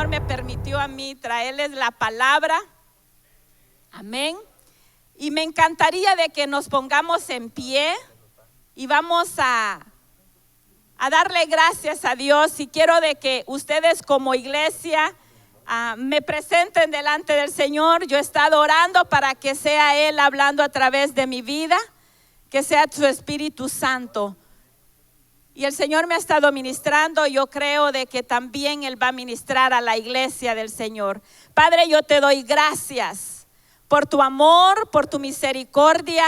Señor me permitió a mí traerles la palabra. Amén. Y me encantaría de que nos pongamos en pie y vamos a darle gracias a Dios. Y quiero de que ustedes como iglesia me presenten delante del Señor. Yo he estado orando para que sea Él hablando a través de mi vida, que sea su Espíritu Santo. Y el Señor me ha estado ministrando. Yo creo de que también Él va a ministrar a la iglesia del Señor. Padre, yo te doy gracias por tu amor, por tu misericordia,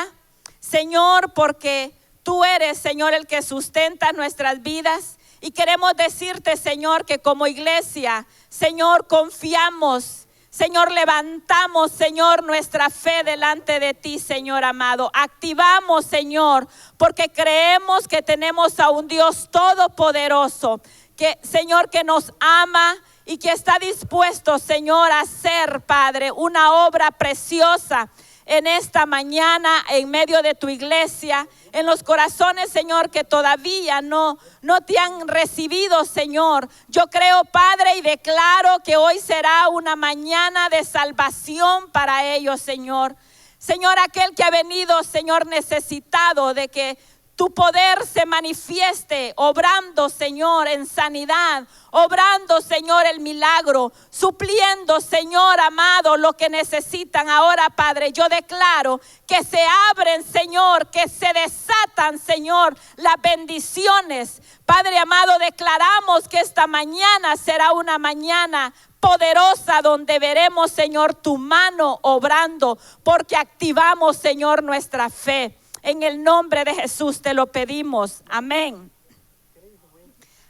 Señor, porque tú eres, Señor, el que sustenta nuestras vidas. Y queremos decirte, Señor, que como iglesia, Señor, confiamos, Señor, levantamos, Señor, nuestra fe delante de ti, Señor amado. Activamos, Señor, porque creemos que tenemos a un Dios todopoderoso, que, Señor, que nos ama y que está dispuesto, Señor, a hacer, Padre, una obra preciosa en esta mañana en medio de tu iglesia, en los corazones, Señor, que todavía no te han recibido, Señor. Yo creo, Padre, y declaro que hoy será una mañana de salvación para ellos, Señor. Señor, aquel que ha venido, Señor, necesitado de que tu poder se manifieste, obrando, Señor, en sanidad, obrando, Señor, el milagro, supliendo, Señor amado, lo que necesitan ahora, Padre. Yo declaro que se abren, Señor, que se desatan, Señor, las bendiciones. Padre amado, declaramos que esta mañana será una mañana poderosa donde veremos, Señor, tu mano obrando, porque activamos, Señor, nuestra fe. En el nombre de Jesús te lo pedimos. Amén.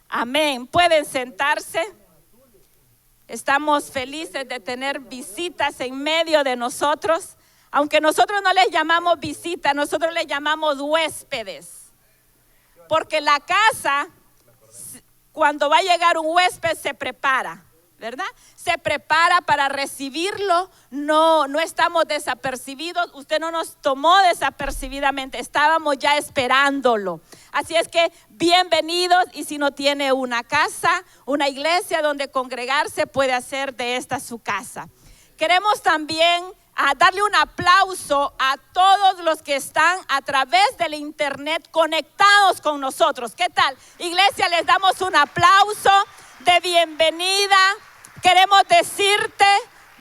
Amén. Pueden sentarse. Estamos felices de tener visitas en medio de nosotros. Aunque nosotros no les llamamos visita, nosotros les llamamos huéspedes. Porque la casa, cuando va a llegar un huésped, se prepara, ¿verdad? Se prepara para recibirlo. No estamos desapercibidos. Usted no nos tomó desapercibidamente. Estábamos ya esperándolo. Así es que bienvenidos. Y si no tiene una casa, una iglesia donde congregarse, puede hacer de esta su casa. Queremos también darle un aplauso a todos los que están a través del internet conectados con nosotros. ¿Qué tal? Iglesia, les damos un aplauso de bienvenida. Queremos decirte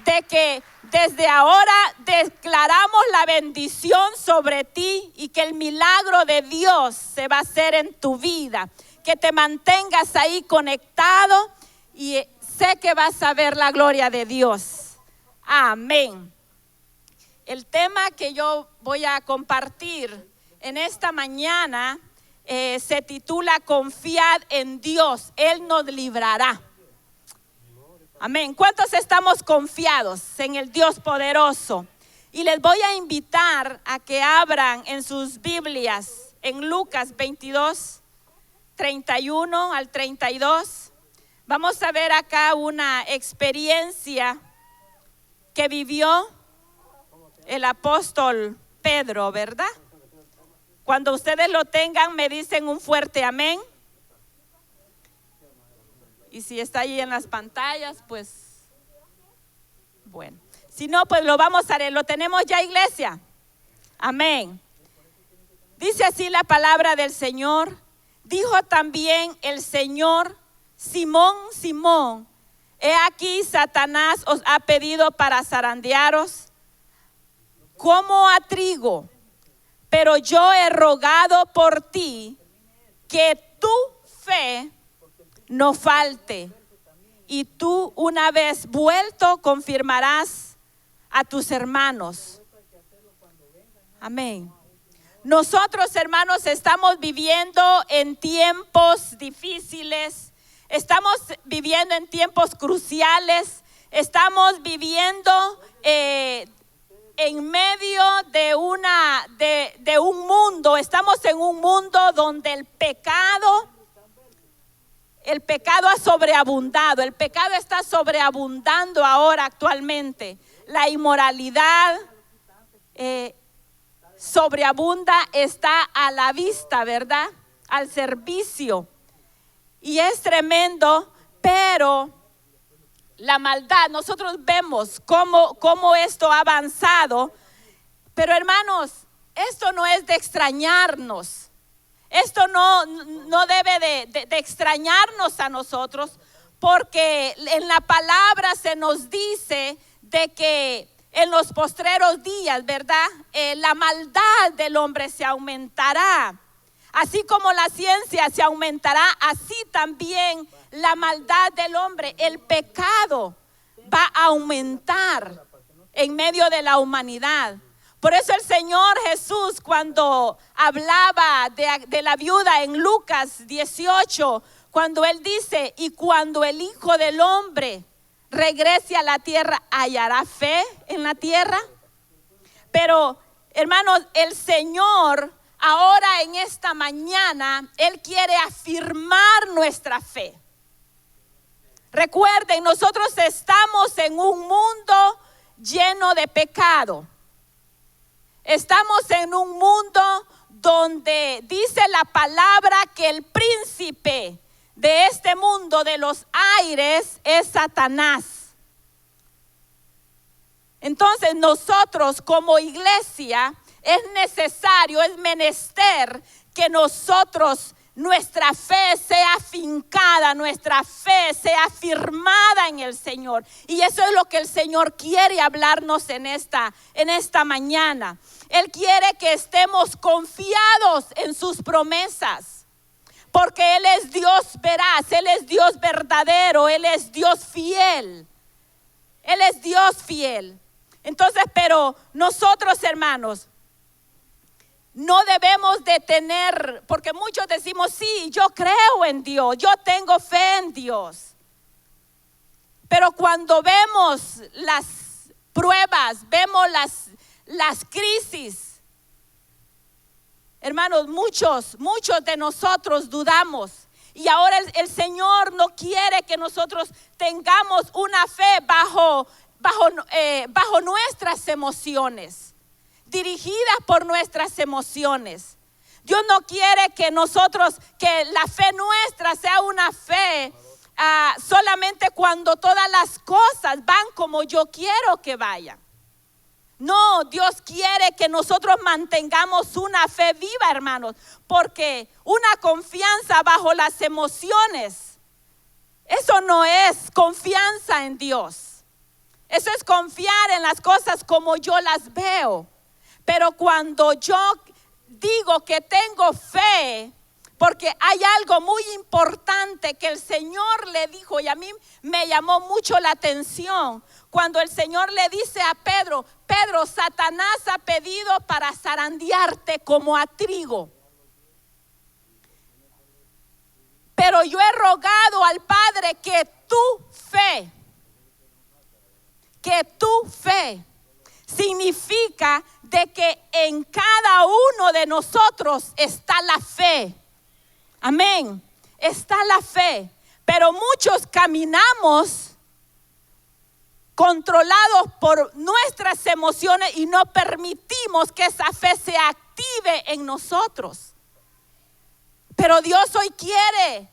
de que desde ahora declaramos la bendición sobre ti y que el milagro de Dios se va a hacer en tu vida. Que te mantengas ahí conectado y sé que vas a ver la gloria de Dios. Amén. El tema que yo voy a compartir en esta mañana se titula Confiad en Dios, Él nos librará. Amén. ¿Cuántos estamos confiados en el Dios poderoso? Y les voy a invitar a que abran en sus Biblias en Lucas 22, 31 al 32. Vamos a ver acá una experiencia que vivió el apóstol Pedro, ¿verdad? Cuando ustedes lo tengan, me dicen un fuerte amén. Y si está ahí en las pantallas, pues bueno. Si no, pues lo vamos a leer. ¿Lo tenemos ya, iglesia? Amén. Dice así la palabra del Señor. Dijo también el Señor: Simón, Simón, he aquí Satanás os ha pedido para zarandearos como a trigo, pero yo he rogado por ti que tu fe no falte, y tú, una vez vuelto, confirmarás a tus hermanos. Amén. Nosotros, hermanos, estamos viviendo en tiempos difíciles, estamos viviendo en tiempos cruciales, estamos viviendo en medio de un mundo. Estamos en un mundo donde el pecado ha sobreabundado. El pecado está sobreabundando ahora actualmente. La inmoralidad sobreabunda, está a la vista, ¿verdad? Al servicio. Y es tremendo, pero la maldad, nosotros vemos cómo esto ha avanzado. Pero hermanos, esto no es de extrañarnos. Esto no debe de extrañarnos a nosotros, porque en la palabra se nos dice de que en los postreros días, ¿verdad? La maldad del hombre se aumentará. Así como la ciencia se aumentará, así también la maldad del hombre, el pecado va a aumentar en medio de la humanidad. Por eso el Señor Jesús, cuando hablaba de la viuda en Lucas 18, cuando Él dice: y cuando el Hijo del Hombre regrese a la tierra, ¿hallará fe en la tierra? Pero hermanos, el Señor ahora en esta mañana, Él quiere afirmar nuestra fe. Recuerden, nosotros estamos en un mundo lleno de pecado. Estamos en un mundo donde dice la palabra que el príncipe de este mundo de los aires es Satanás. Entonces nosotros como iglesia es necesario, es menester que nosotros, nuestra fe sea afincada, nuestra fe sea afirmada en el Señor. Y eso es lo que el Señor quiere hablarnos en esta mañana. Él quiere que estemos confiados en sus promesas, porque Él es Dios veraz, Él es Dios verdadero, Él es Dios fiel. Él es Dios fiel. Entonces, pero nosotros, hermanos, no debemos de tener, porque muchos decimos: sí, yo creo en Dios, yo tengo fe en Dios. Pero cuando vemos las pruebas, vemos las crisis, hermanos, muchos de nosotros dudamos. Y ahora el Señor no quiere que nosotros tengamos una fe bajo nuestras emociones, dirigidas por nuestras emociones. Dios no quiere que la fe nuestra sea una fe solamente cuando todas las cosas van como yo quiero que vayan. No, Dios quiere que nosotros mantengamos una fe viva, hermanos, porque una confianza bajo las emociones, eso no es confianza en Dios. Eso es confiar en las cosas como yo las veo. Pero cuando yo digo que tengo fe, porque hay algo muy importante que el Señor le dijo, y a mí me llamó mucho la atención, cuando el Señor le dice a Pedro: Pedro, Satanás ha pedido para zarandearte como a trigo, pero yo he rogado al Padre que tu fe significa de que en cada uno de nosotros está la fe. Amén. Está la fe. Pero muchos caminamos controlados por nuestras emociones y no permitimos que esa fe se active en nosotros. Pero Dios hoy quiere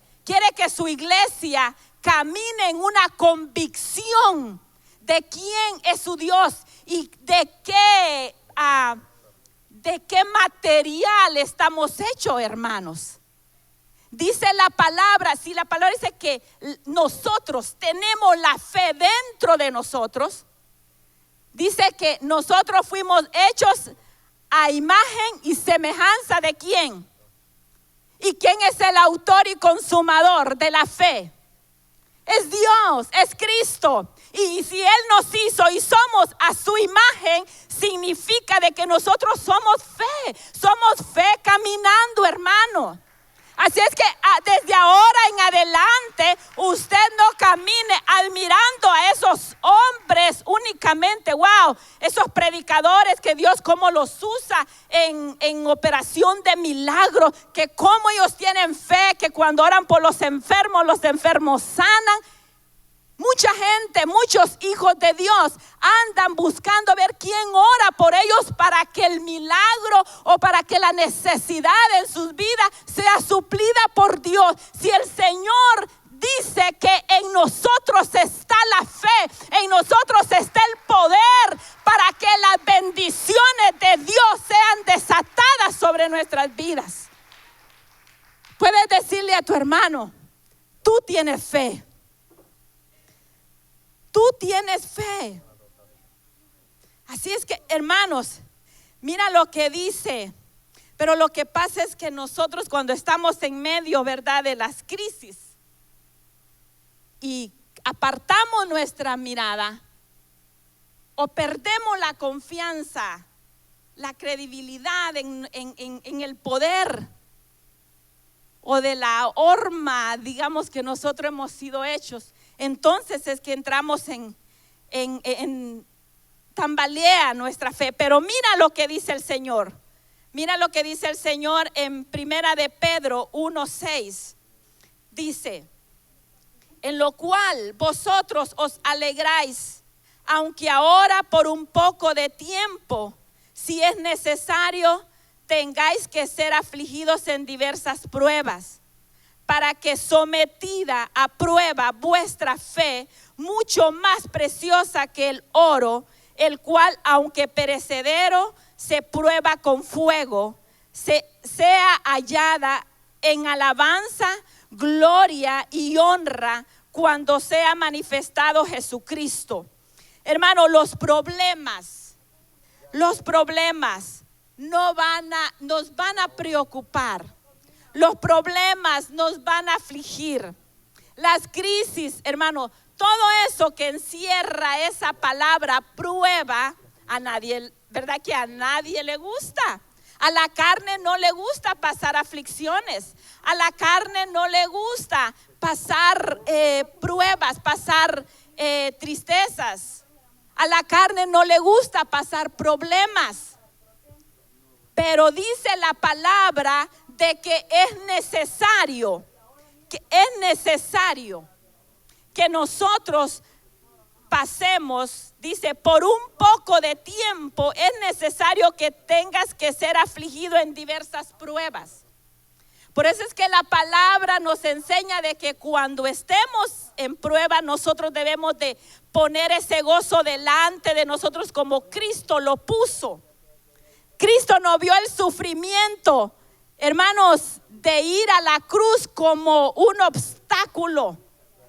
que su iglesia camine en una convicción de quién es su Dios y de qué material estamos hechos, hermanos. Dice la palabra, si la palabra dice que nosotros tenemos la fe dentro de nosotros, dice que nosotros fuimos hechos a imagen y semejanza de ¿quién? ¿Y quién es el autor y consumador de la fe? Es Dios, es Cristo. Y si Él nos hizo y somos a su imagen, significa de que nosotros somos fe caminando, hermano. Así es que desde ahora en adelante usted no camine admirando a esos hombres únicamente. Wow, esos predicadores que Dios cómo los usa en operación de milagros, que cómo ellos tienen fe, que cuando oran por los enfermos sanan. Mucha gente, muchos hijos de Dios andan buscando ver quién ora por ellos para que el milagro o para que la necesidad en sus vidas sea suplida por Dios. Si el Señor dice que en nosotros está la fe, en nosotros está el poder para que las bendiciones de Dios sean desatadas sobre nuestras vidas. Puedes decirle a tu hermano, tú tienes fe. Tú tienes fe. Así es que, hermanos, mira lo que dice. Pero lo que pasa es que nosotros cuando estamos en medio, ¿verdad?, de las crisis y apartamos nuestra mirada o perdemos la confianza, la credibilidad en el poder o de la horma, digamos, que nosotros hemos sido hechos, entonces es que entramos en tambalea nuestra fe. Pero mira lo que dice el Señor. Mira lo que dice el Señor en Primera de Pedro 1:6. Dice: en lo cual vosotros os alegráis, aunque ahora por un poco de tiempo, si es necesario, tengáis que ser afligidos en diversas pruebas, para que sometida a prueba vuestra fe, mucho más preciosa que el oro, el cual aunque perecedero se prueba con fuego, sea hallada en alabanza, gloria y honra cuando sea manifestado Jesucristo. Hermano, los problemas nos van a preocupar. Los problemas nos van a afligir. Las crisis, hermano, todo eso que encierra esa palabra prueba, a nadie, ¿verdad que a nadie le gusta? A la carne no le gusta pasar aflicciones. A la carne no le gusta pasar pruebas, pasar tristezas. A la carne no le gusta pasar problemas. Pero dice la palabra de que es necesario que nosotros pasemos, dice, por un poco de tiempo es necesario que tengas que ser afligido en diversas pruebas. Por eso es que la palabra nos enseña de que cuando estemos en prueba nosotros debemos de poner ese gozo delante de nosotros como Cristo lo puso. Cristo no vio el sufrimiento, hermanos, de ir a la cruz como un obstáculo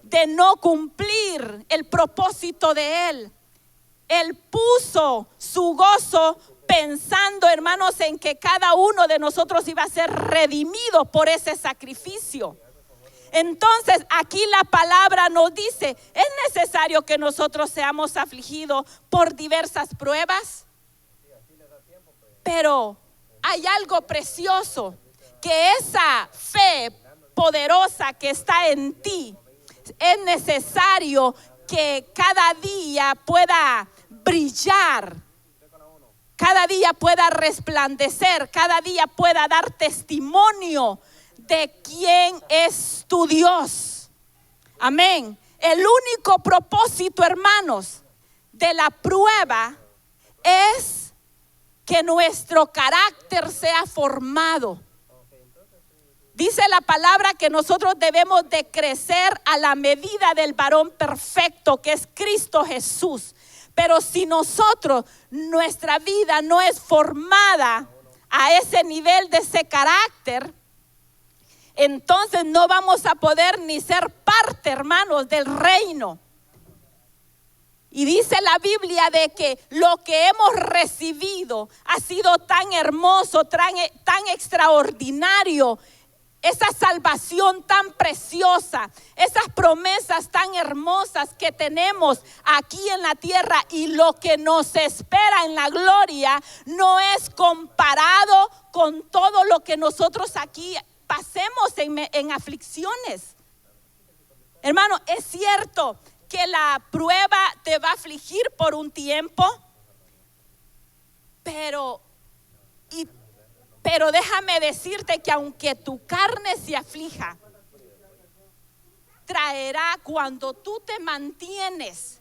de no cumplir el propósito de Él. Él puso su gozo pensando, hermanos, en que cada uno de nosotros iba a ser redimido por ese sacrificio. Entonces aquí la palabra nos dice, ¿es necesario que nosotros seamos afligidos por diversas pruebas? Pero hay algo precioso, que esa fe poderosa que está en ti, es necesario que cada día pueda brillar, cada día pueda resplandecer, cada día pueda dar testimonio de quién es tu Dios. Amén. El único propósito, hermanos, de la prueba es que nuestro carácter sea formado. Dice la palabra que nosotros debemos de crecer a la medida del varón perfecto, que es Cristo Jesús. Pero si nuestra vida no es formada a ese nivel de ese carácter, entonces no vamos a poder ni ser parte, hermanos, del reino. Y dice la Biblia de que lo que hemos recibido ha sido tan hermoso, tan extraordinario. Esa salvación tan preciosa, esas promesas tan hermosas que tenemos aquí en la tierra, y lo que nos espera en la gloria no es comparado con todo lo que nosotros aquí pasemos en aflicciones. Hermano, es cierto que la prueba te va a afligir por un tiempo, pero déjame decirte que aunque tu carne se aflija, traerá, cuando tú te mantienes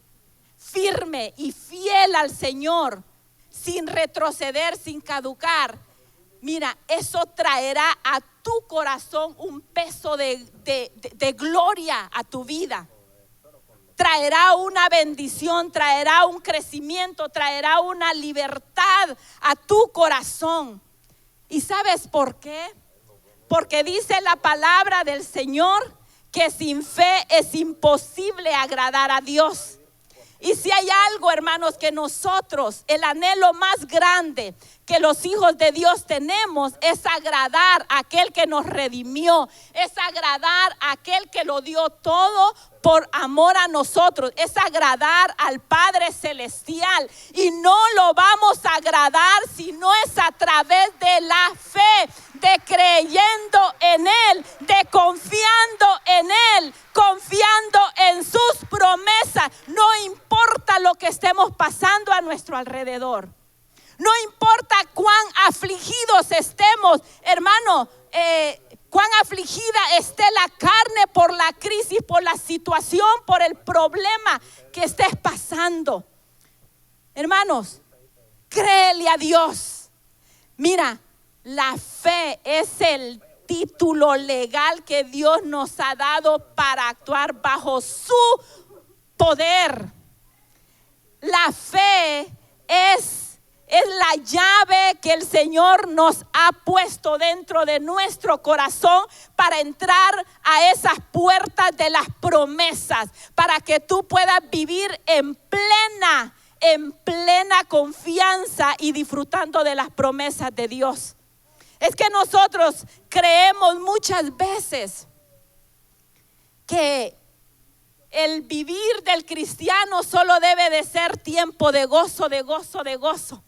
firme y fiel al Señor, sin retroceder, sin caducar, mira, eso traerá a tu corazón un peso de gloria a tu vida. Traerá una bendición, traerá un crecimiento, traerá una libertad a tu corazón. ¿Y sabes por qué? Porque dice la palabra del Señor que sin fe es imposible agradar a Dios. Y si hay algo, hermanos, que nosotros, el anhelo más grande que los hijos de Dios tenemos, es agradar a aquel que nos redimió, es agradar a aquel que lo dio todo por amor a nosotros, es agradar al Padre Celestial. Y no lo vamos a agradar si no es a través de la fe, de creyendo en Él, de confiando en Él, confiando en sus promesas. No importa lo que estemos pasando a nuestro alrededor. No importa cuán afligidos estemos, hermano, cuán afligida esté la carne por la crisis, por la situación, por el problema que estés pasando. Hermanos, créele a Dios. Mira, la fe es el título legal que Dios nos ha dado para actuar bajo su poder. La fe es la llave que el Señor nos ha puesto dentro de nuestro corazón para entrar a esas puertas de las promesas, para que tú puedas vivir en plena confianza y disfrutando de las promesas de Dios. Es que nosotros creemos muchas veces que el vivir del cristiano solo debe de ser tiempo de gozo, de gozo, de gozo.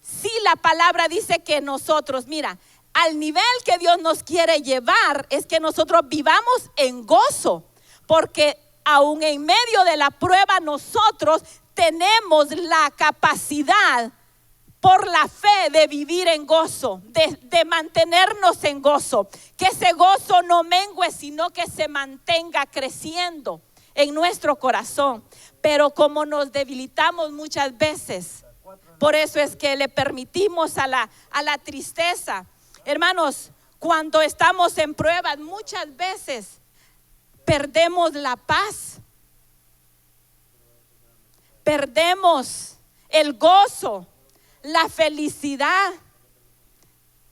Sí, la palabra dice que nosotros, mira, al nivel que Dios nos quiere llevar es que nosotros vivamos en gozo, porque aún en medio de la prueba nosotros tenemos la capacidad por la fe de vivir en gozo, de mantenernos en gozo, que ese gozo no mengue, sino que se mantenga creciendo en nuestro corazón. Pero como nos debilitamos muchas veces, por eso es que le permitimos a la tristeza. Hermanos, cuando estamos en pruebas, muchas veces perdemos la paz, perdemos el gozo, la felicidad.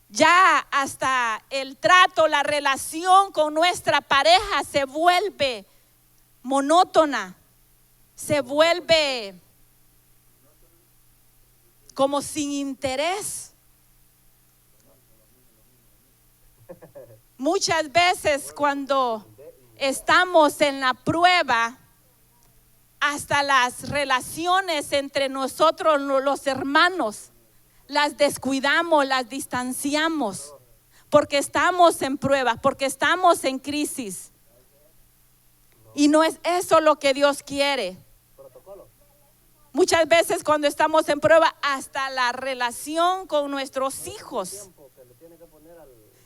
Ya hasta el trato, la relación con nuestra pareja se vuelve monótona, se vuelve como sin interés. Muchas veces cuando estamos en la prueba, hasta las relaciones entre nosotros los hermanos las descuidamos, las distanciamos, porque estamos en prueba, porque estamos en crisis. Y no es eso lo que Dios quiere. Muchas veces cuando estamos en prueba, hasta la relación con nuestros hijos.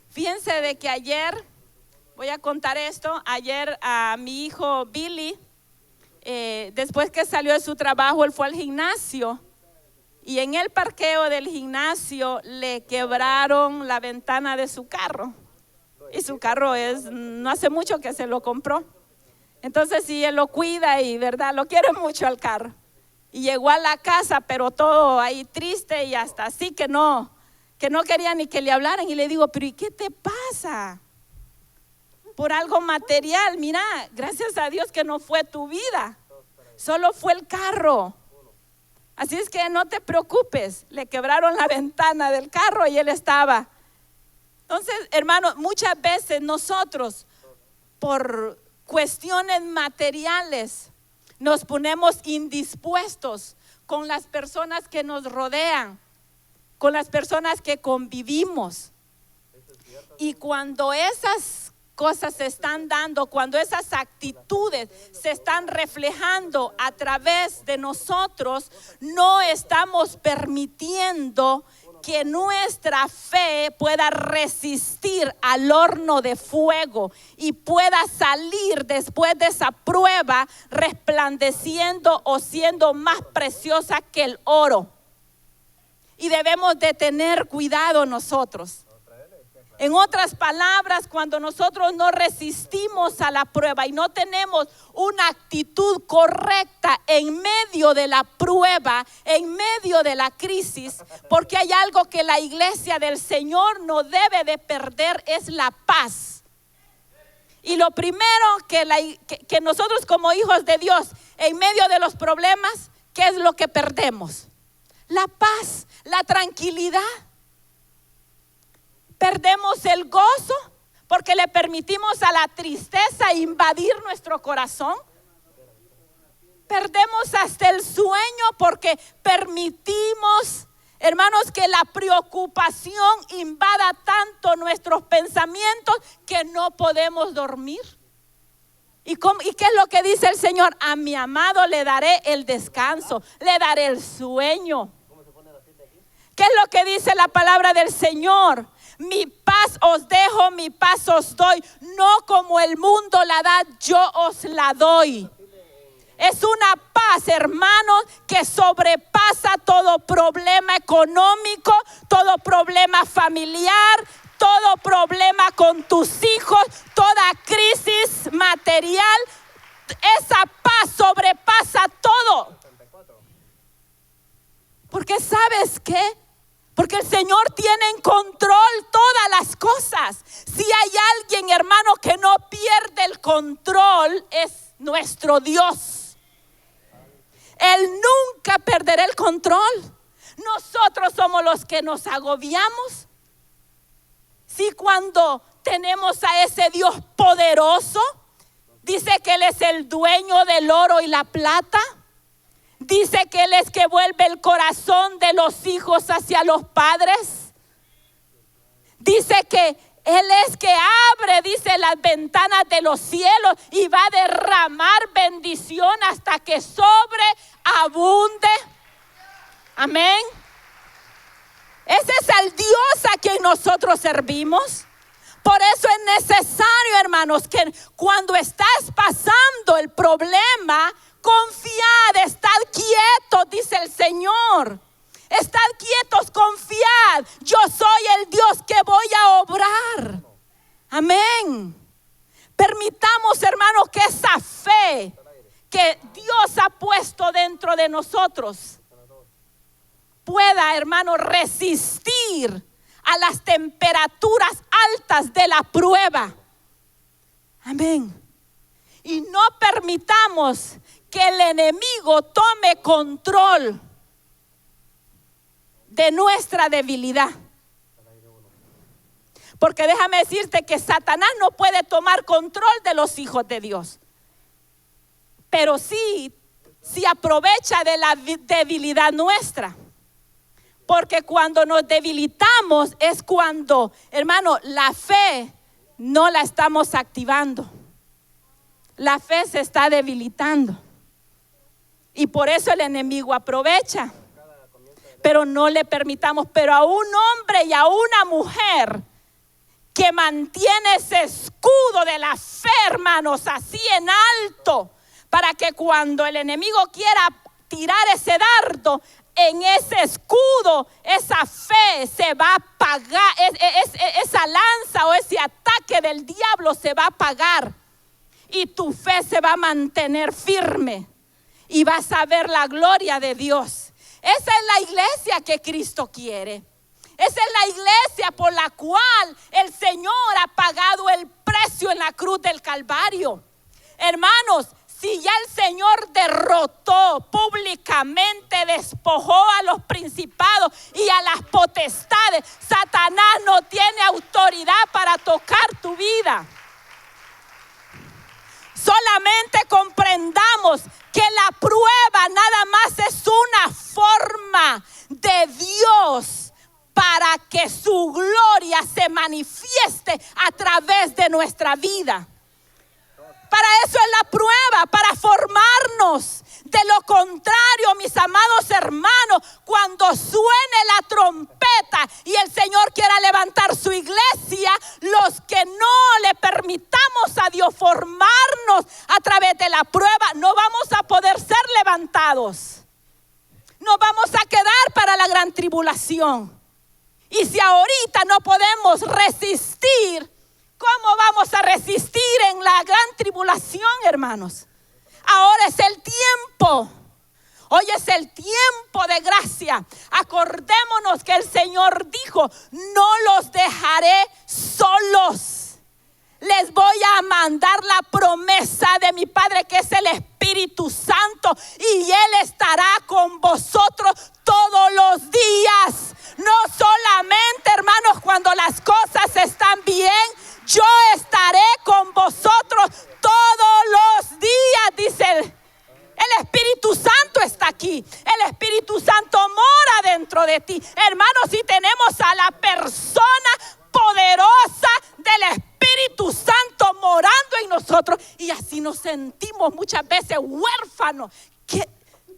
Fíjense de que ayer, voy a contar esto, ayer a mi hijo Billy, después que salió de su trabajo, él fue al gimnasio y en el parqueo del gimnasio le quebraron la ventana de su carro. Y su carro no hace mucho que se lo compró. Entonces sí, él lo cuida y verdad, lo quiere mucho al carro. Y llegó a la casa, pero todo ahí triste y hasta así que no quería ni que le hablaran. Y le digo, pero ¿y qué te pasa? Por algo material, mira, gracias a Dios que no fue tu vida, solo fue el carro. Así es que no te preocupes, le quebraron la ventana del carro y él estaba. Entonces, hermanos, muchas veces nosotros, por cuestiones materiales, nos ponemos indispuestos con las personas que nos rodean, con las personas que convivimos. Y cuando esas cosas se están dando, cuando esas actitudes se están reflejando a través de nosotros, no estamos permitiendo que nuestra fe pueda resistir al horno de fuego y pueda salir después de esa prueba resplandeciendo o siendo más preciosa que el oro. Y debemos de tener cuidado nosotros. En otras palabras, cuando nosotros no resistimos a la prueba y no tenemos una actitud correcta en medio de la prueba, en medio de la crisis, porque hay algo que la iglesia del Señor no debe de perder, es la paz. Y lo primero que nosotros como hijos de Dios, en medio de los problemas, ¿qué es lo que perdemos? La paz, la tranquilidad. Perdemos el gozo porque le permitimos a la tristeza invadir nuestro corazón. Perdemos hasta el sueño porque permitimos, hermanos, que la preocupación invada tanto nuestros pensamientos que no podemos dormir. ¿Y qué es lo que dice el Señor? A mi amado le daré el descanso, le daré el sueño. ¿Qué es lo que dice la palabra del Señor? Mi paz os dejo, mi paz os doy. No como el mundo la da, yo os la doy. Es una paz, hermanos, que sobrepasa todo problema económico, todo problema familiar, todo problema con tus hijos, toda crisis material. Esa paz sobrepasa todo. Porque ¿sabes qué? Porque el Señor tiene en control todas las cosas. Si hay alguien, hermano, que no pierde el control, es nuestro Dios. Él nunca perderá el control. Nosotros somos los que nos agobiamos. Si cuando tenemos a ese Dios poderoso, dice que Él es el dueño del oro y la plata. Dice que Él es que vuelve el corazón de los hijos hacia los padres. Dice que Él es que abre, dice, las ventanas de los cielos y va a derramar bendición hasta que sobreabunde. Amén. Ese es el Dios a quien nosotros servimos. Por eso es necesario, hermanos, que cuando estás pasando el problema, confiad, estad quietos, dice el Señor. Estad quietos, confiad. Yo soy el Dios que voy a obrar. Amén. Permitamos, hermanos, que esa fe que Dios ha puesto dentro de nosotros pueda, hermano, resistir a las temperaturas altas de la prueba. Amén. Y no permitamos que el enemigo tome control de nuestra debilidad. Porque déjame decirte que Satanás no puede tomar control de los hijos de Dios. Pero sí aprovecha de la debilidad nuestra. Porque cuando nos debilitamos es cuando, hermano, la fe no la estamos activando. La fe se está debilitando. Y por eso el enemigo aprovecha. Pero no le permitamos. Pero a un hombre y a una mujer que mantiene ese escudo de la fe, hermanos, así en alto, para que cuando el enemigo quiera tirar ese dardo, en ese escudo, esa fe se va a apagar, esa lanza o ese ataque del diablo se va a apagar. Y tu fe se va a mantener firme. Y vas a ver la gloria de Dios. Esa es la iglesia que Cristo quiere. Esa es la iglesia por la cual el Señor ha pagado el precio en la cruz del Calvario. Hermanos, si ya el Señor derrotó públicamente, despojó a los principados y a las potestades, Satanás no tiene autoridad para tocar tu vida. Solamente comprendamos que la prueba nada más es una forma de Dios para que su gloria se manifieste a través de nuestra vida. Para eso es la prueba, para formarnos. De lo contrario, mis amados hermanos, cuando suene la trompeta y el Señor quiera levantar su iglesia, los que no le permitamos a Dios formarnos a través de la prueba, no vamos a poder ser levantados. Nos vamos a quedar para la gran tribulación. Y si ahorita no podemos resistir, ¿cómo vamos a resistir en la gran tribulación, hermanos? Ahora es el tiempo. Hoy es el tiempo de gracia. Acordémonos que el Señor dijo: no los dejaré solos. Les voy a mandar la promesa de mi Padre, que es el Espíritu Santo, y Él estará con vosotros todos los días. No solamente, hermanos, cuando las cosas están bien. Yo estaré con vosotros todos los días, dice el Espíritu Santo está aquí. El Espíritu Santo mora dentro de ti. Hermanos, si tenemos a la persona poderosa del Espíritu Santo morando en nosotros, y así nos sentimos muchas veces huérfanos, que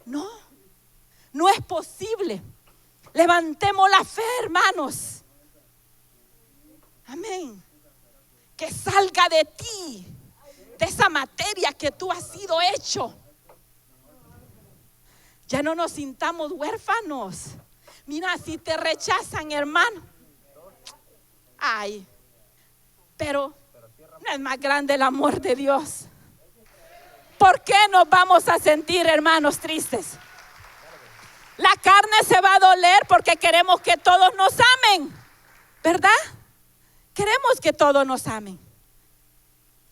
no es posible. Levantemos la fe, hermanos. Amén. Que salga de ti, de esa materia que tú has sido hecho. Ya no nos sintamos huérfanos. Mira, si te rechazan, hermano, ay, pero no es más grande el amor de Dios. ¿Por qué nos vamos a sentir, hermanos, tristes? La carne se va a doler porque queremos que todos nos amen, ¿verdad? Queremos que todos nos amen.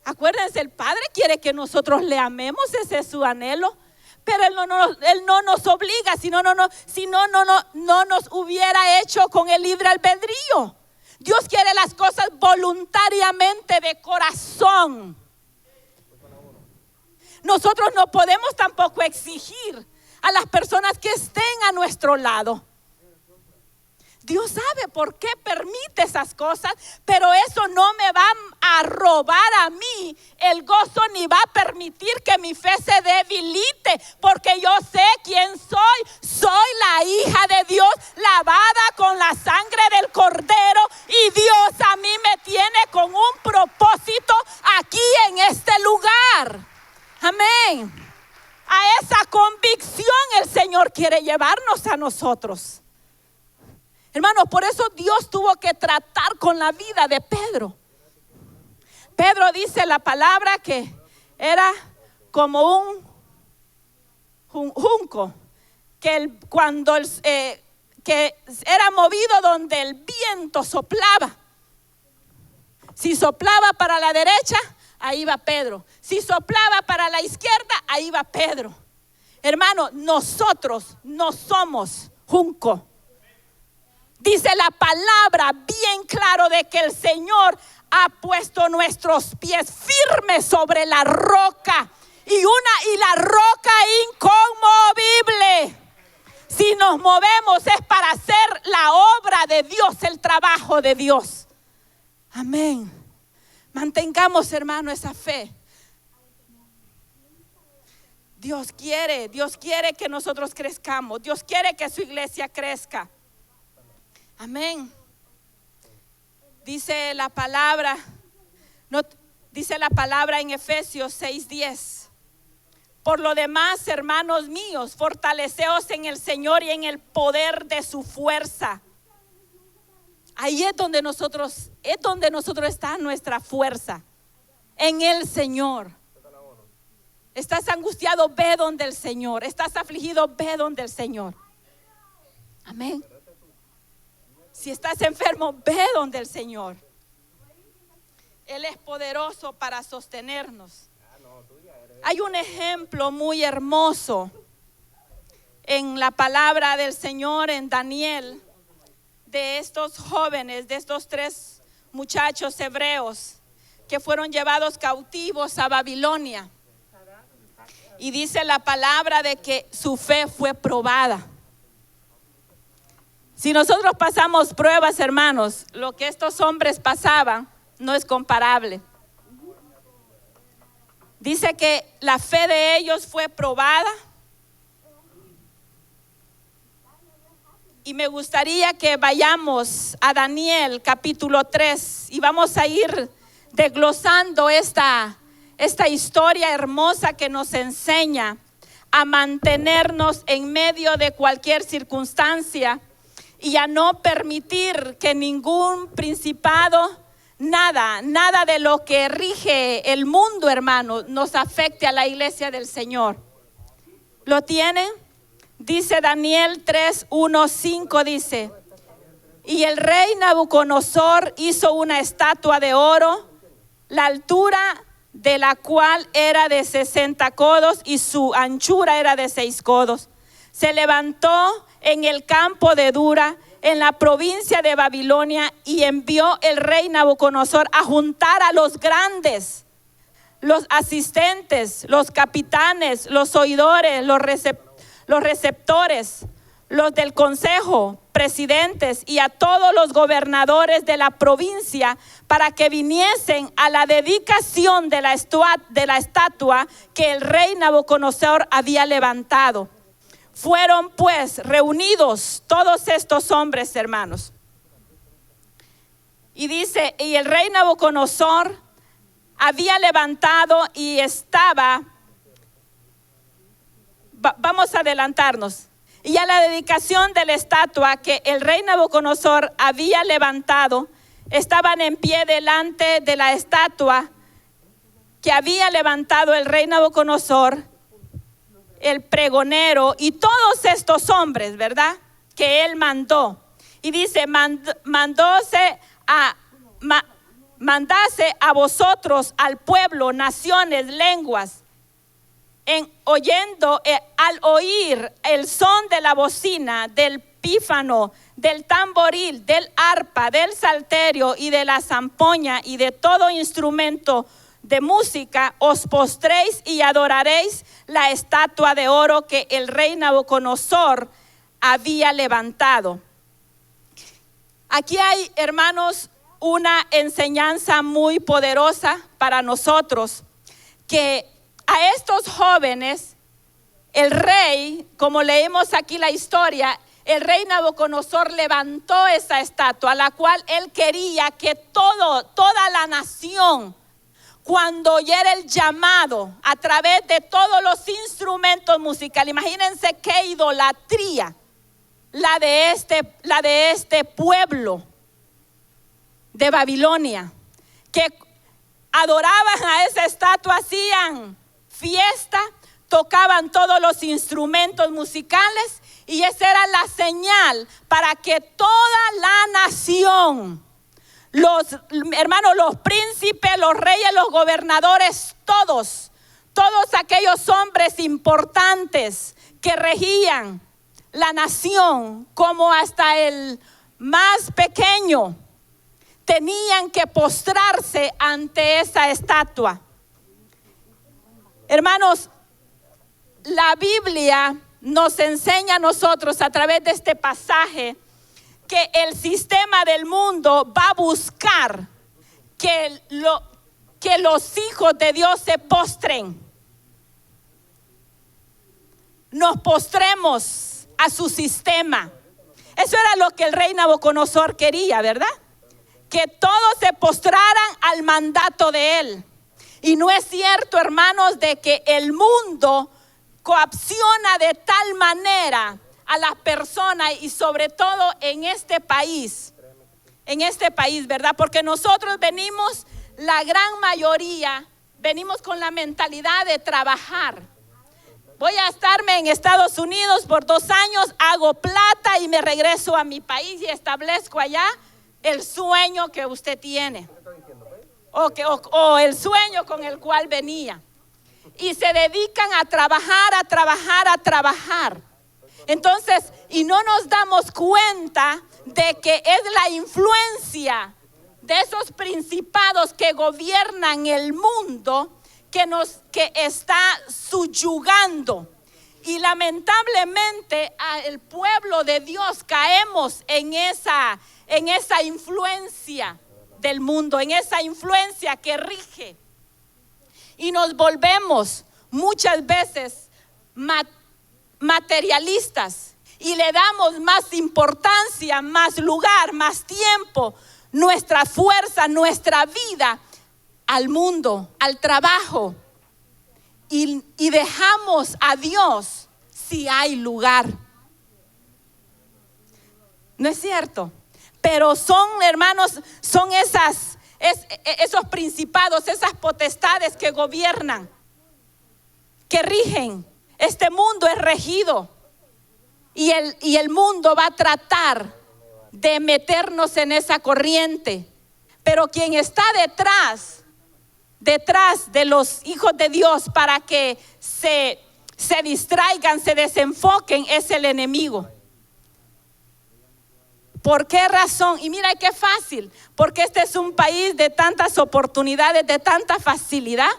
Acuérdense, el Padre quiere que nosotros le amemos, ese es su anhelo. Pero Él no nos obliga, si no nos hubiera hecho con el libre albedrío. Dios quiere las cosas voluntariamente, de corazón. Nosotros no podemos tampoco exigir a las personas que estén a nuestro lado. Dios sabe por qué permite esas cosas, pero eso no me va a robar a mí el gozo, ni va a permitir que mi fe se debilite, porque yo sé quién soy. Soy la hija de Dios, lavada con la sangre del Cordero, y Dios a mí me tiene con un propósito aquí en este lugar. Amén. A esa convicción el Señor quiere llevarnos a nosotros. Hermanos, por eso Dios tuvo que tratar con la vida de Pedro. Pedro dice la palabra que era como un junco, que era movido donde el viento soplaba. Si soplaba para la derecha, ahí va Pedro. Si soplaba para la izquierda, ahí va Pedro. Hermano, nosotros no somos junco. Dice la palabra bien claro de que el Señor ha puesto nuestros pies firmes sobre la roca, y la roca inconmovible. Si nos movemos es para hacer la obra de Dios, el trabajo de Dios. Amén. Mantengamos, hermano, esa fe. Dios quiere que nosotros crezcamos. Dios quiere que su iglesia crezca. Amén. Dice la palabra en Efesios 6:10. Por lo demás, hermanos míos, fortaleceos en el Señor y en el poder de su fuerza. Ahí es donde nosotros está nuestra fuerza, en el Señor. Estás angustiado, ve donde el Señor. Estás afligido, ve donde el Señor. Amén. Si estás enfermo, ve donde el Señor. Él es poderoso para sostenernos. Hay un ejemplo muy hermoso en la palabra del Señor en Daniel, de estos jóvenes, de estos 3 muchachos hebreos que fueron llevados cautivos a Babilonia. Y dice la palabra de que su fe fue probada. Si nosotros pasamos pruebas, hermanos, lo que estos hombres pasaban no es comparable. Dice que la fe de ellos fue probada. Y me gustaría que vayamos a Daniel capítulo 3 y vamos a ir desglosando esta historia hermosa que nos enseña a mantenernos en medio de cualquier circunstancia y a no permitir que ningún principado, nada de lo que rige el mundo, hermano, nos afecte a la iglesia del Señor. ¿Lo tienen? Dice Daniel 3:1-5, dice: y el rey Nabucodonosor hizo una estatua de oro, la altura de la cual era de 60 codos y su anchura era de 6 codos. Se levantó en el campo de Dura, en la provincia de Babilonia, y envió el rey Nabucodonosor a juntar a los grandes, los asistentes, los capitanes, los oidores, los receptores, los del consejo, presidentes y a todos los gobernadores de la provincia para que viniesen a la dedicación de la estatua que el rey Nabucodonosor había levantado. Fueron pues reunidos todos estos hombres, hermanos. Y dice, y el rey Nabucodonosor había levantado y estaba, vamos a adelantarnos. Y a la dedicación de la estatua que el rey Nabucodonosor había levantado, estaban en pie delante de la estatua que había levantado el rey Nabucodonosor, el pregonero y todos estos hombres, ¿verdad? Que él mandó. Y dice, mandase a vosotros, al pueblo, naciones, lenguas, al oír el son de la bocina, del pífano, del tamboril, del arpa, del salterio y de la zampoña y de todo instrumento de música, os postréis y adoraréis la estatua de oro que el rey Nabucodonosor había levantado. Aquí hay, hermanos, una enseñanza muy poderosa para nosotros, que a estos jóvenes, el rey, como leemos aquí la historia, el rey Nabucodonosor levantó esa estatua, la cual él quería que toda la nación, cuando oyera el llamado a través de todos los instrumentos musicales, imagínense qué idolatría la de este pueblo de Babilonia, que adoraban a esa estatua, hacían fiesta, tocaban todos los instrumentos musicales, y esa era la señal para que toda la nación, los hermanos, los príncipes, los reyes, los gobernadores, todos aquellos hombres importantes que regían la nación, como hasta el más pequeño, tenían que postrarse ante esa estatua. Hermanos, la Biblia nos enseña a nosotros a través de este pasaje que el sistema del mundo va a buscar que los hijos de Dios se postren. Nos postremos a su sistema. Eso era lo que el rey Nabucodonosor quería, ¿verdad? Que todos se postraran al mandato de él. Y no es cierto, hermanos, de que el mundo coacciona de tal manera a las personas, y sobre todo en este país, ¿verdad? Porque nosotros venimos, la gran mayoría, venimos con la mentalidad de trabajar. Voy a estarme en Estados Unidos por 2 años, hago plata y me regreso a mi país y establezco allá el sueño que usted tiene. O el sueño con el cual venía. Y se dedican a trabajar. Entonces, y no nos damos cuenta de que es la influencia de esos principados que gobiernan el mundo que está subyugando. Y lamentablemente el pueblo de Dios caemos en esa influencia del mundo, en esa influencia que rige, y nos volvemos muchas veces materialistas y le damos más importancia, más lugar, más tiempo, nuestra fuerza, nuestra vida al mundo, al trabajo, y dejamos a Dios si hay lugar. ¿No es cierto? Pero son, hermanos, son esos principados, esas potestades que gobiernan, que rigen. Este mundo es regido y el mundo va a tratar de meternos en esa corriente. Pero quien está detrás de los hijos de Dios para que se distraigan, se desenfoquen, es el enemigo. ¿Por qué razón? Y mira qué fácil, porque este es un país de tantas oportunidades, de tanta facilidad,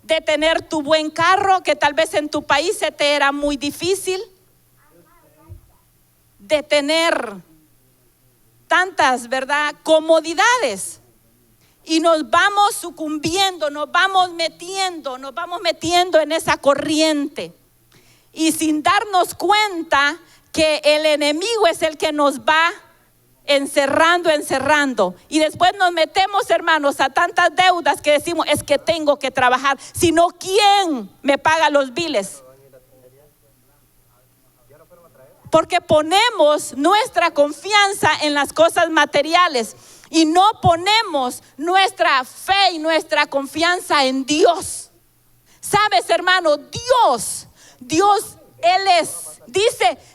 de tener tu buen carro, que tal vez en tu país se te era muy difícil, de tener tantas, ¿verdad?, comodidades. Y nos vamos sucumbiendo, nos vamos metiendo en esa corriente. Y sin darnos cuenta que el enemigo es el que nos va encerrando. Y después nos metemos, hermanos, a tantas deudas que decimos, es que tengo que trabajar. Si no, ¿quién me paga los biles? Porque ponemos nuestra confianza en las cosas materiales y no ponemos nuestra fe y nuestra confianza en Dios. ¿Sabes, hermano? Dios, Él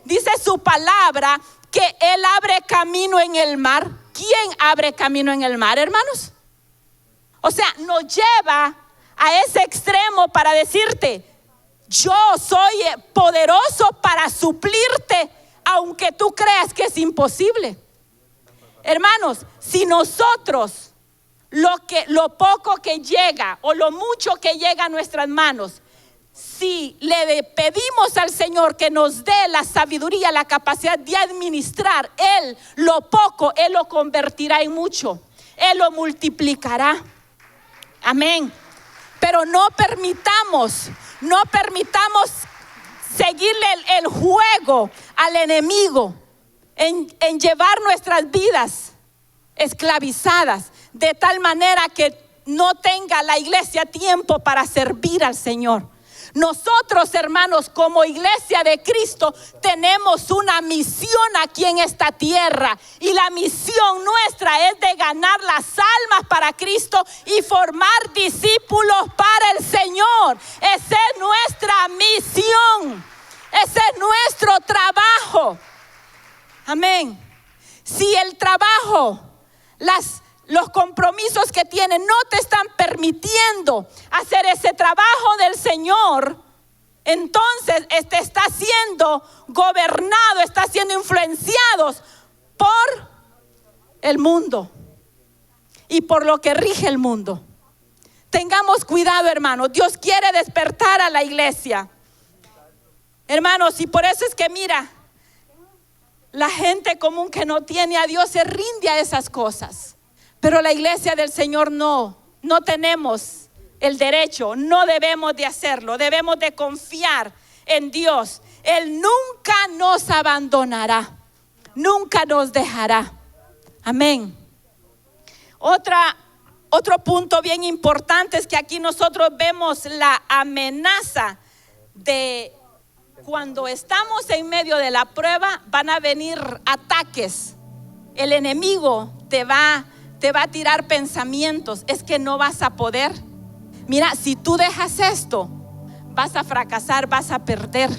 dice su palabra que Él abre camino en el mar. ¿Quién abre camino en el mar, hermanos? O sea, nos lleva a ese extremo para decirte, yo soy poderoso para suplirte, aunque tú creas que es imposible. Hermanos, si nosotros lo poco que llega o lo mucho que llega a nuestras manos, si le pedimos al Señor que nos dé la sabiduría, la capacidad de administrar, Él lo poco, Él lo convertirá en mucho, Él lo multiplicará. Amén. Pero no permitamos seguirle el juego al enemigo en llevar nuestras vidas esclavizadas, de tal manera que no tenga la iglesia tiempo para servir al Señor. Nosotros, hermanos, como iglesia de Cristo, tenemos una misión aquí en esta tierra. Y la misión nuestra es de ganar las almas para Cristo y formar discípulos para el Señor. Esa es nuestra misión. Ese es nuestro trabajo. Amén. Si el trabajo, los compromisos que tienen no te están permitiendo hacer ese trabajo del Señor, entonces está siendo gobernado, está siendo influenciados por el mundo y por lo que rige el mundo. Tengamos cuidado, hermanos. Dios quiere despertar a la iglesia, hermanos, y por eso es que mira, la gente común que no tiene a Dios se rinde a esas cosas. Pero la iglesia del Señor no tenemos el derecho, no debemos de hacerlo, debemos de confiar en Dios. Él nunca nos abandonará, nunca nos dejará. Amén. Otro punto bien importante es que aquí nosotros vemos la amenaza de cuando estamos en medio de la prueba, van a venir ataques. El enemigo te va a tirar pensamientos, es que no vas a poder. Mira, si tú dejas esto, vas a fracasar, vas a perder.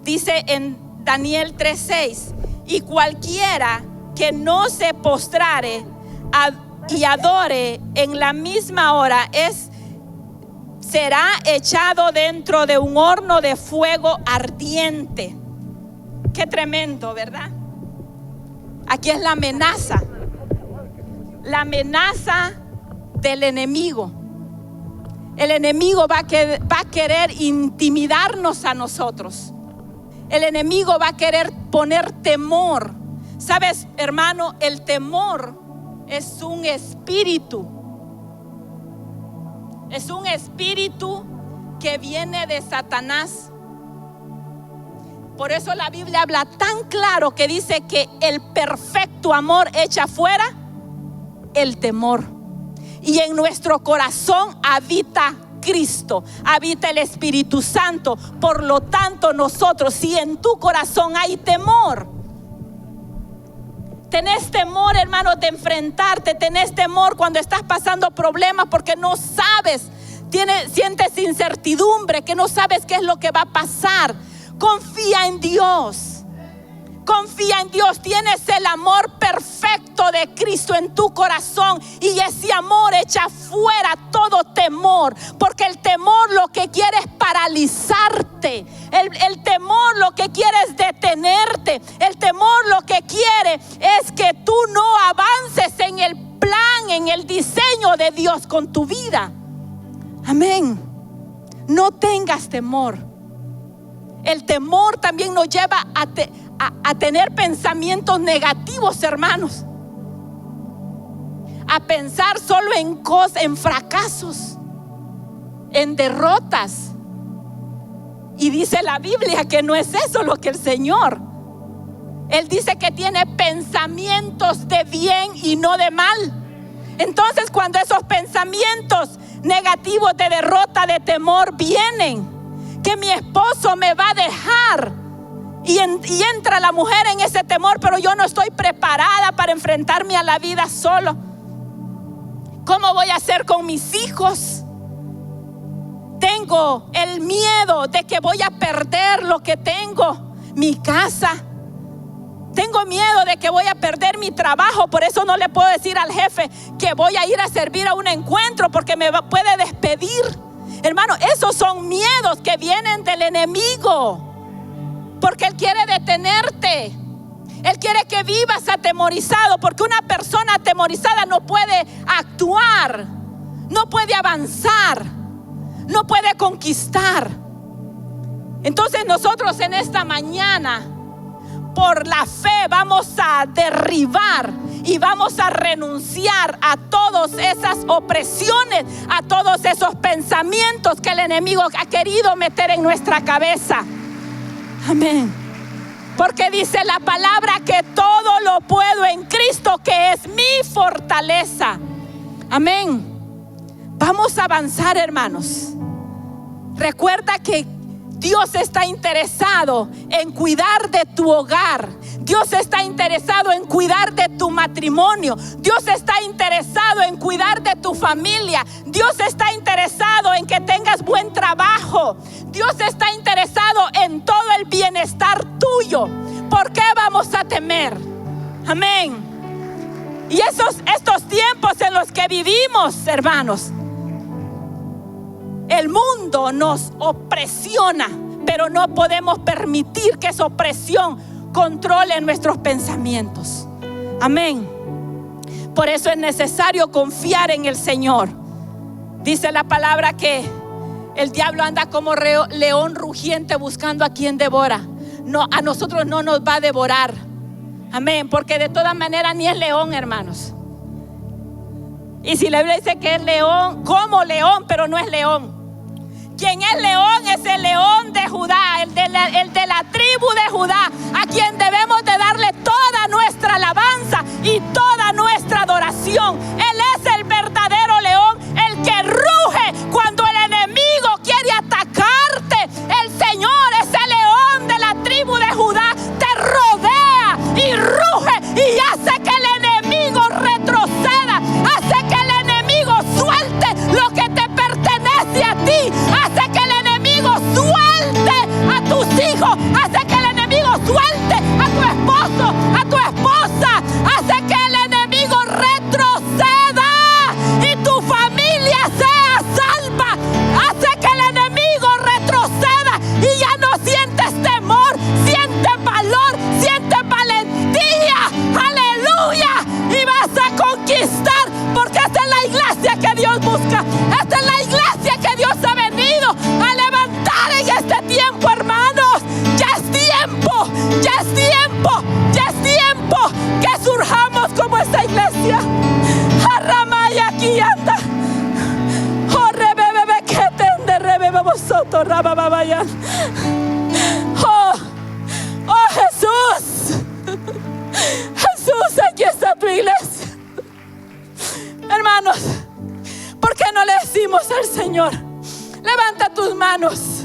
Dice en Daniel 3:6, y cualquiera que no se postrare y adore en la misma hora será echado dentro de un horno de fuego ardiente. Qué tremendo, ¿verdad? Aquí es la amenaza del enemigo. El enemigo va a querer intimidarnos a nosotros. El enemigo va a querer poner temor. ¿Sabes, hermano? El temor es un espíritu. Es un espíritu que viene de Satanás. Por eso la Biblia habla tan claro que dice que el perfecto amor echa fuera el temor. Y en nuestro corazón habita Cristo, habita el Espíritu Santo. Por lo tanto, nosotros, si en tu corazón hay temor, tenés temor, hermano, de enfrentarte, tenés temor cuando estás pasando problemas porque no sabes, sientes incertidumbre, que no sabes qué es lo que va a pasar. Confía en Dios. Confía en Dios. Tienes el amor perfecto de Cristo en tu corazón, y ese amor echa fuera todo temor, porque el temor lo que quiere es paralizarte. El temor lo que quiere es detenerte. El temor lo que quiere es que tú no avances en el plan, en el diseño de Dios con tu vida. Amén. No tengas temor. El temor también nos lleva a tener pensamientos negativos, hermanos. A pensar solo en fracasos, en derrotas. Y dice la Biblia que no es eso lo que el Señor. Él dice que tiene pensamientos de bien y no de mal. Entonces, cuando esos pensamientos negativos de derrota, de temor vienen, que mi esposo me va a dejar, y entra la mujer en ese temor, pero yo no estoy preparada para enfrentarme a la vida solo. ¿Cómo voy a hacer con mis hijos? Tengo el miedo de que voy a perder lo que tengo, mi casa. Tengo miedo de que voy a perder mi trabajo, por eso no le puedo decir al jefe que voy a ir a servir a un encuentro porque me puede despedir. Hermano, esos son miedos que vienen del enemigo, porque él quiere detenerte. Él quiere que vivas atemorizado, porque una persona atemorizada no puede actuar, no puede avanzar, no puede conquistar. Entonces nosotros en esta mañana, por la fe, vamos a derribar y vamos a renunciar a todas esas opresiones, a todos esos pensamientos que el enemigo ha querido meter en nuestra cabeza. Amén. Porque dice la palabra que todo lo puedo en Cristo, que es mi fortaleza. Amén. Vamos a avanzar, hermanos. Recuerda que Dios está interesado en cuidar de tu hogar. Dios está interesado en cuidar de tu matrimonio. Dios está interesado en cuidar de tu familia. Dios está interesado en que tengas buen trabajo. Dios está interesado en todo el bienestar tuyo. ¿Por qué vamos a temer? Amén. Y estos tiempos en los que vivimos, hermanos, el mundo nos opresiona, pero no podemos permitir que esa opresión controle nuestros pensamientos. Amén. Por eso es necesario confiar en el Señor. Dice la palabra que el diablo anda como león rugiente buscando a quien devora. No, a nosotros no nos va a devorar. Amén. Porque de todas maneras ni es león, hermanos. Y si la Biblia dice que es león, como león, pero no es león. Quien es león es el león de Judá, el de la tribu de Judá, a quien debemos de darle toda nuestra alabanza y toda nuestra adoración. Él es el verdadero león, el que ruge cuando el enemigo quiere atacarte. El Señor, ese león de la tribu de Judá, te rodea y ruge y hace que el enemigo retroceda, hace que el enemigo suelte lo que te pertenece a ti, hace que el enemigo suelte a tus hijos, hace que el enemigo suelte a tu esposo, a tu esposa, hace que el enemigo retroceda y tu familia sea salva, hace que el enemigo retroceda y ya no sientes temor, sientes valor, sientes valentía, aleluya, y vas a conquistar, porque esta es la iglesia que Dios busca, esta es la iglesia que Dios ha venido a levantar en este tiempo, hermanos. Ya es tiempo, ya es tiempo, ya es tiempo que surjamos como esta iglesia. Arramaya aquí anda. Oh, rebebe que tende, rebebe vosotros, rababaya. Oh, Jesús. Jesús, aquí está tu iglesia. Hermanos, ¿por qué no le decimos al Señor: Levanta tus manos.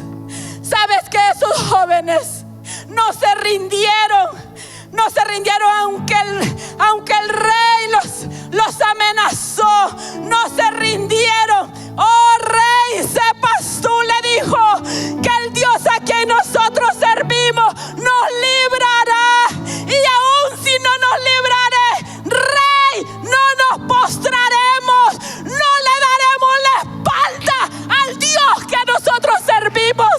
Sabes que esos jóvenes no se rindieron. No se rindieron aunque el rey los amenazó. No se rindieron. Oh rey, sepas tú, le dijo, que el Dios a quien nosotros servimos nos librará. Y aún si no nos librare, rey, no nos postraremos. No le daremos la espalda al Dios que nosotros servimos.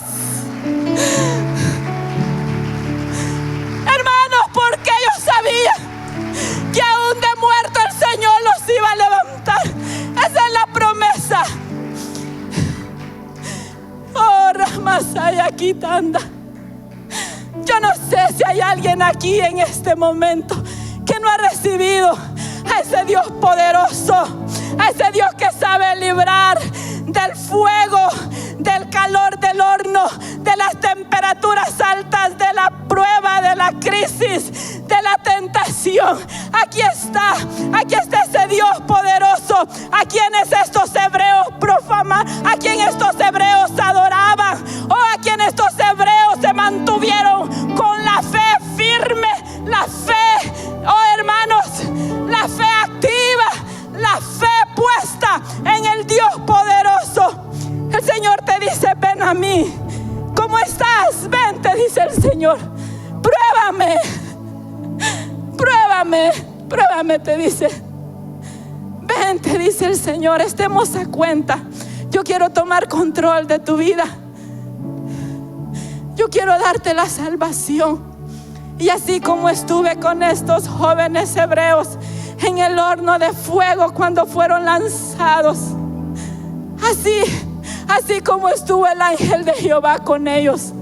Hermanos, porque yo sabía que aún de muerto el Señor los iba a levantar. Esa es la promesa. Oh, Ramasaya Kitanda. Yo no sé si hay alguien aquí en este momento que no ha recibido a ese Dios poderoso, a ese Dios que sabe librar del fuego, del calor del horno, de las temperaturas altas, de la prueba, de la crisis, de la tentación. Aquí está ese Dios poderoso, a quienes estos hebreos profaman, a quienes estos hebreos adoraban, o a quienes estos hebreos se mantuvieron con la fe firme, la fe, oh hermanos, la fe activa, la fe puesta en el Dios poderoso. El Señor te dice: ven a mí. ¿Cómo estás? Ven, te dice el Señor. Pruébame. Pruébame. Pruébame, te dice. Ven, te dice el Señor. Estemos a cuenta. Yo quiero tomar control de tu vida. Yo quiero darte la salvación. Y así como estuve con estos jóvenes hebreos en el horno de fuego cuando fueron lanzados, así como estuvo el ángel de Jehová con ellos.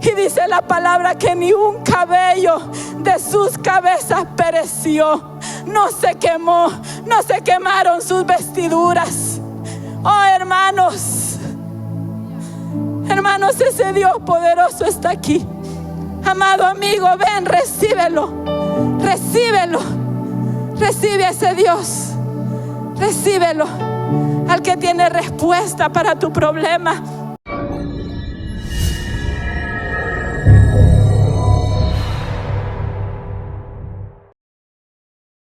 Y dice la palabra que ni un cabello de sus cabezas pereció. No se quemó, no se quemaron sus vestiduras. Oh hermanos, ese Dios poderoso está aquí. Amado amigo, ven, recíbelo. Recíbelo. Recibe a ese Dios. Recíbelo. Al que tiene respuesta para tu problema.